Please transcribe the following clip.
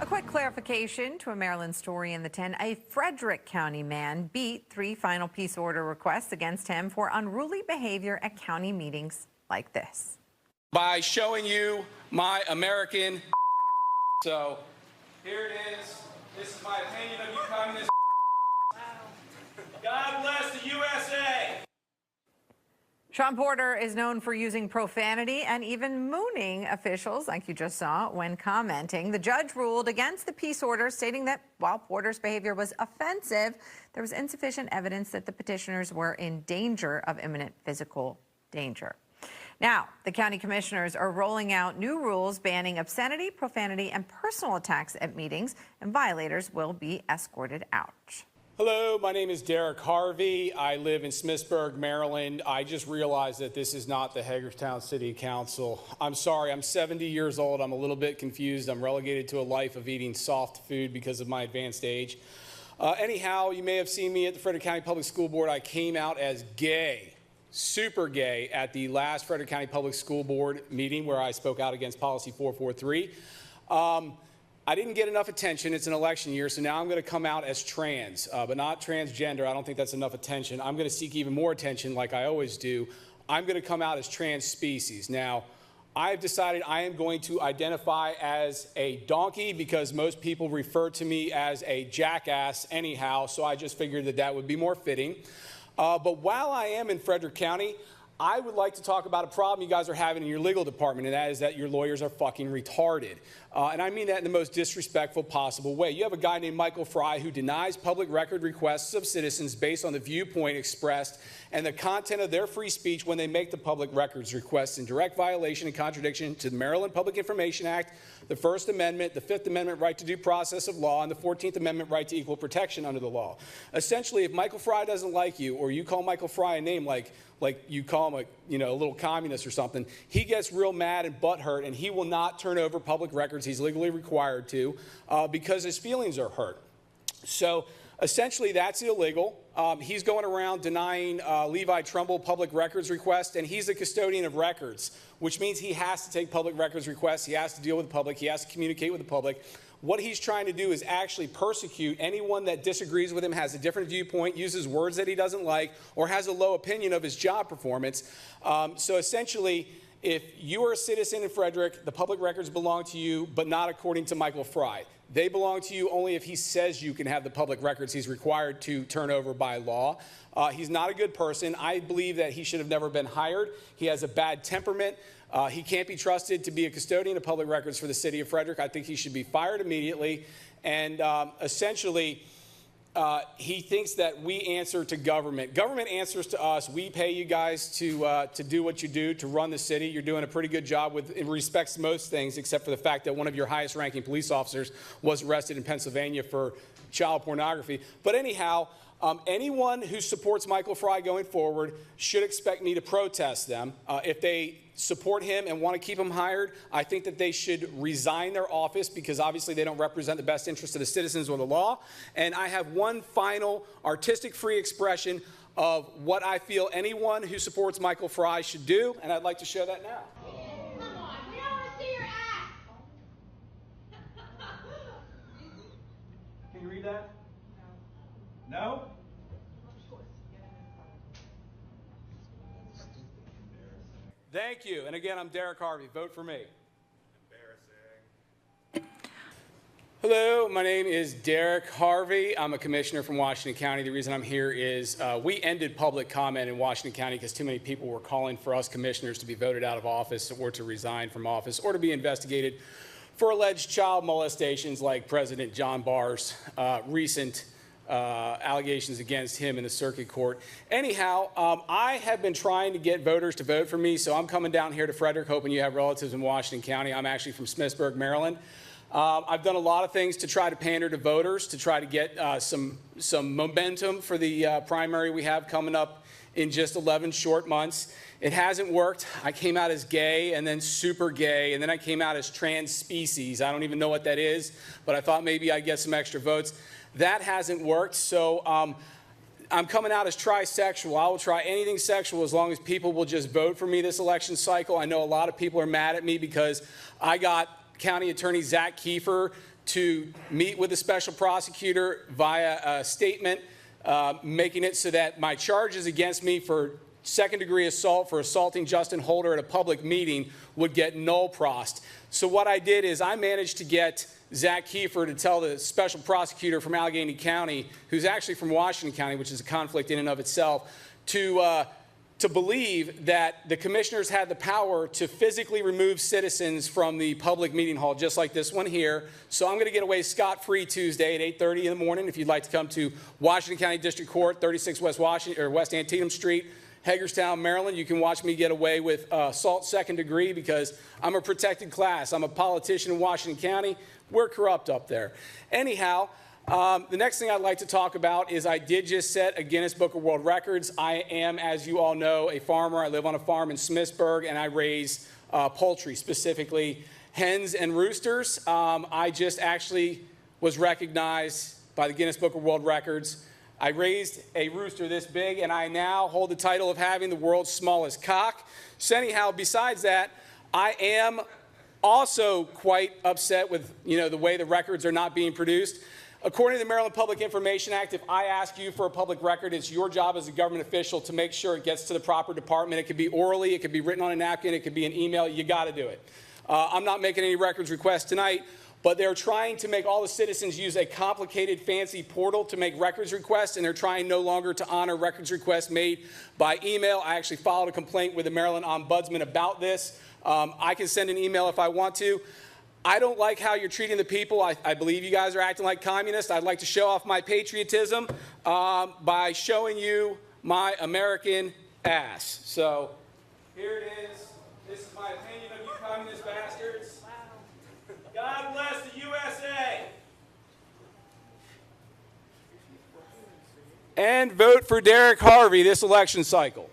quick clarification to a Maryland story in the 10. A Frederick County man beat 3 final peace order requests against him for unruly behavior at county meetings like this. By showing you my American. So here it is. This is my opinion of you communist. God bless the USA. Sean Porter is known for using profanity and even mooning officials, like you just saw, when commenting. The judge ruled against the peace order, stating that while Porter's behavior was offensive, there was insufficient evidence that the petitioners were in danger of imminent physical danger. Now, the county commissioners are rolling out new rules banning obscenity, profanity, and personal attacks at meetings, and violators will be escorted out. Hello, my name is Derek Harvey. I live in Smithsburg, Maryland. I just realized that this is not the Hagerstown City Council. I'm sorry, I'm 70 years old. I'm a little bit confused. I'm relegated to a life of eating soft food because of my advanced age. Anyhow, you may have seen me at the Frederick County Public School Board. I came out as gay, super gay, at the last Frederick County Public School Board meeting where I spoke out against Policy 443. I didn't get enough attention. It's an election year, so now I'm going to come out as trans, but not transgender. I don't think that's enough attention. I'm going to seek even more attention like I always do. I'm going to come out as trans species. Now, I've decided I am going to identify as a donkey because most people refer to me as a jackass anyhow, so I just figured that that would be more fitting. But while I am in Frederick County, I would like to talk about a problem you guys are having in your legal department, and that is that your lawyers are fucking retarded. And I mean that in the most disrespectful possible way. You have a guy named Michael Fry who denies public record requests of citizens based on the viewpoint expressed and the content of their free speech when they make the public records requests in direct violation and contradiction to the Maryland Public Information Act, the First Amendment, the Fifth Amendment right to due process of law, and the 14th Amendment right to equal protection under the law. Essentially, if Michael Fry doesn't like you, or you call Michael Fry a name like you call him a little communist or something, he gets real mad and butthurt, and he will not turn over public records he's legally required to because his feelings are hurt. So essentially, that's illegal. He's going around denying Levi Trumbull public records requests, and he's a custodian of records, which means he has to take public records requests, he has to deal with the public, he has to communicate with the public. What he's trying to do is actually persecute anyone that disagrees with him, has a different viewpoint, uses words that he doesn't like, or has a low opinion of his job performance. So essentially, if you are a citizen in Frederick, the public records belong to you, but not according to Michael Fry. They belong to you only if he says you can have the public records he's required to turn over by law. He's not a good person. I believe that he should have never been hired. He has a bad temperament. He can't be trusted to be a custodian of public records for the city of Frederick. I think he should be fired immediately. And essentially, he thinks that we answer to government. Government answers to us. We pay you guys to do what you do, to run the city. You're doing a pretty good job with, in respects to most things, except for the fact that one of your highest ranking police officers was arrested in Pennsylvania for child pornography. But anyhow, anyone who supports Michael Fry going forward should expect me to protest them. If they support him and want to keep him hired, I think that they should resign their office because obviously they don't represent the best interest of the citizens or the law. And I have one final artistic free expression of what I feel anyone who supports Michael Fry should do, and I'd like to show that now. Come on, we don't want to see your ass. Can you read that? No? Thank you. And again, I'm Derek Harvey. Vote for me. Embarrassing. Hello, my name is Derek Harvey. I'm a commissioner from Washington County. The reason I'm here is we ended public comment in Washington County because too many people were calling for us commissioners to be voted out of office or to resign from office or to be investigated for alleged child molestations like President John Barr's recent allegations against him in the circuit court. Anyhow, I have been trying to get voters to vote for me, so I'm coming down here to Frederick, hoping you have relatives in Washington County. I'm actually from Smithsburg, Maryland. I've done a lot of things to try to pander to voters, to try to get some momentum for the primary we have coming up in just 11 short months. It hasn't worked. I came out as gay and then super gay, and then I came out as trans species. I don't even know what that is, but I thought maybe I'd get some extra votes. That hasn't worked, so I'm coming out as trisexual. I will try anything sexual as long as people will just vote for me this election cycle. I know a lot of people are mad at me because I got County Attorney Zach Kiefer to meet with the special prosecutor via a statement, making it so that my charges against me for second-degree assault for assaulting Justin Holder at a public meeting would get null prossed. So what I did is I managed to get Zach Kiefer to tell the special prosecutor from Allegheny County, who's actually from Washington County, which is a conflict in and of itself, to believe that the commissioners had the power to physically remove citizens from the public meeting hall, just like this one here. So I'm going to get away scot-free Tuesday at 8:30 in the morning. If you'd like to come to Washington County District Court, 36 West Washington or West Antietam Street, Hagerstown, Maryland, you can watch me get away with assault second degree because I'm a protected class. I'm a politician in Washington County. We're corrupt up there. Anyhow, the next thing I'd like to talk about is I did just set a Guinness Book of World Records. I am, as you all know, a farmer. I live on a farm in Smithsburg, and I raise poultry, specifically hens and roosters. I just actually was recognized by the Guinness Book of World Records. I raised a rooster this big, and I now hold the title of having the world's smallest cock. So anyhow, besides that, I am also quite upset with the way the records are not being produced. According to the Maryland Public Information Act, if I ask you for a public record, it's your job as a government official to make sure it gets to the proper department. It could be orally, it could be written on a napkin, it could be an email. You got to do it. I'm not making any records requests tonight, but they're trying to make all the citizens use a complicated, fancy portal to make records requests, and they're trying no longer to honor records requests made by email. I actually filed a complaint with the Maryland Ombudsman about this. I can send an email if I want to. I don't like how you're treating the people. I believe you guys are acting like communists. I'd like to show off my patriotism by showing you my American ass. So here it is. This is my opinion of you communist bastards. God bless the USA. And vote for Derek Harvey this election cycle.